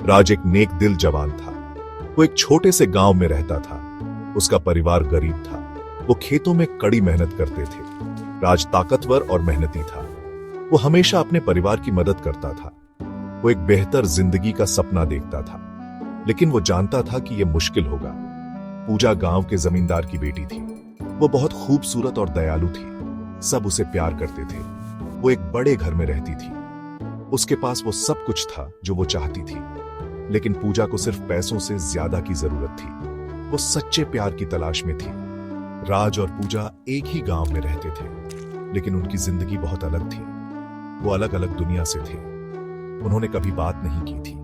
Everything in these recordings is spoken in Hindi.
राज एक नेक दिल जवान था। वो एक छोटे से गांव में रहता था। उसका परिवार गरीब था। वो खेतों में कड़ी मेहनत करते थे। राज ताकतवर और मेहनती था। वो हमेशा अपने परिवार की मदद करता था। वो एक बेहतर जिंदगी का सपना देखता था, लेकिन वो जानता था कि यह मुश्किल होगा। पूजा गांव के जमींदार की बेटी थी। वो बहुत खूबसूरत और दयालु थी। सब उसे प्यार करते थे। वो एक बड़े घर में रहती थी। उसके पास वो सब कुछ था जो वो चाहती थी, लेकिन पूजा को सिर्फ पैसों से ज्यादा की जरूरत थी। वो सच्चे प्यार की तलाश में थी। राज और पूजा एक ही गांव में रहते थे, लेकिन उनकी जिंदगी बहुत अलग थी। वो अलग अलग दुनिया से थे। उन्होंने कभी बात नहीं की थी,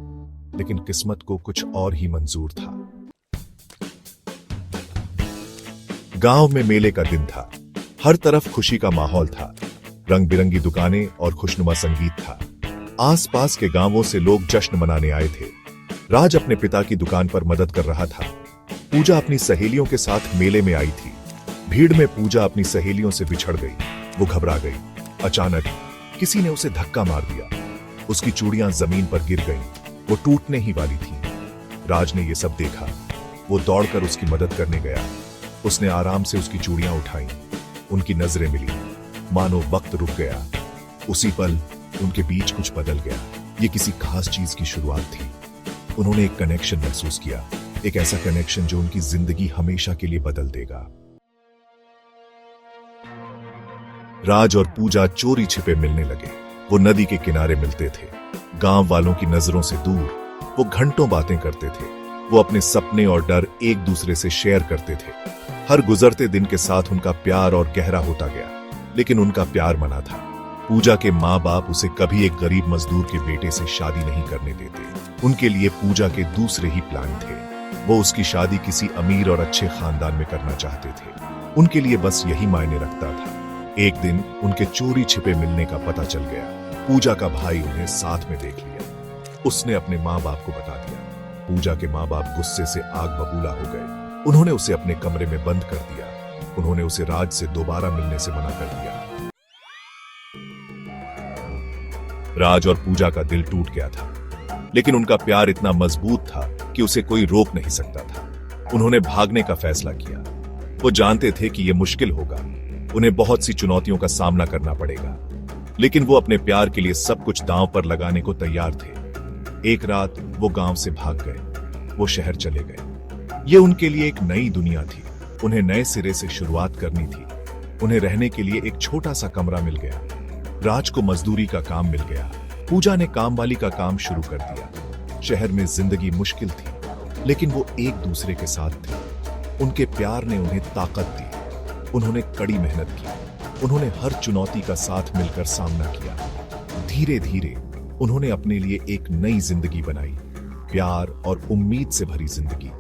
लेकिन किस्मत को कुछ और ही मंजूर था। गांव में मेले का दिन था। हर तरफ खुशी का माहौल था। रंग बिरंगी दुकानें और खुशनुमा संगीत था। आसपास के गांवों से लोग जश्न मनाने आए थे। राज अपने पिता की दुकान पर मदद कर रहा था। पूजा अपनी सहेलियों के साथ मेले में आई थी। भीड़ में पूजा अपनी सहेलियों से बिछड़ गई। वो घबरा गई। अचानक किसी ने उसे धक्का मार दिया। उसकी चूड़ियां जमीन पर गिर गईं। वो टूटने ही वाली थी। राज ने यह सब देखा। वो दौड़कर उसकी मदद करने गया। उसने आराम से उसकी चूड़ियां उठाई। उनकी नजरें मिली। मानो वक्त रुक गया। उसी पल उनके बीच कुछ बदल गया। ये किसी खास चीज की शुरुआत थी। उन्होंने एक कनेक्शन महसूस किया, एक ऐसा कनेक्शन जो उनकी जिंदगी हमेशा के लिए बदल देगा। राज और पूजा चोरी छिपे मिलने लगे। वो नदी के किनारे मिलते थे, गांव वालों की नजरों से दूर। वो घंटों बातें करते थे। वो अपने सपने और डर एक दूसरे से शेयर करते थे। हर गुजरते दिन के साथ उनका प्यार और गहरा होता गया, लेकिन उनका प्यार मना था। पूजा के माँ बाप उसे कभी एक गरीब मजदूर के बेटे से शादी नहीं करने देते। उनके लिए पूजा के दूसरे ही प्लान थे। वो उसकी शादी किसी अमीर और अच्छे खानदान में करना चाहते थे। उनके लिए बस यही मायने रखता था। एक दिन उनके चोरी छिपे मिलने का पता चल गया। पूजा का भाई उन्हें साथ में देख लिया। उसने अपने माँ बाप को बता दिया। पूजा के माँ बाप गुस्से से आग बबूला हो गए। उन्होंने उसे अपने कमरे में बंद कर दिया। उन्होंने उसे राज से दोबारा मिलने से मना कर दिया। राज और पूजा का दिल टूट गया था, लेकिन उनका प्यार इतना मजबूत था कि उसे कोई रोक नहीं सकता था। उन्होंने भागने का फैसला किया। वो जानते थे कि यह मुश्किल होगा। उन्हें बहुत सी चुनौतियों का सामना करना पड़ेगा, लेकिन वो अपने प्यार के लिए सब कुछ दांव पर लगाने को तैयार थे। एक रात वो गांव से भाग गए। वो शहर चले गए। ये उनके लिए एक नई दुनिया थी। उन्हें नए सिरे से शुरुआत करनी थी। उन्हें रहने के लिए एक छोटा सा कमरा मिल गया। राज को मजदूरी का काम मिल गया। पूजा ने काम वाली का काम शुरू कर दिया। शहर में जिंदगी मुश्किल थी, लेकिन वो एक दूसरे के साथ थे। उनके प्यार ने उन्हें ताकत दी। उन्होंने कड़ी मेहनत की। उन्होंने हर चुनौती का साथ मिलकर सामना किया। धीरे धीरे उन्होंने अपने लिए एक नई जिंदगी बनाई, प्यार और उम्मीद से भरी जिंदगी।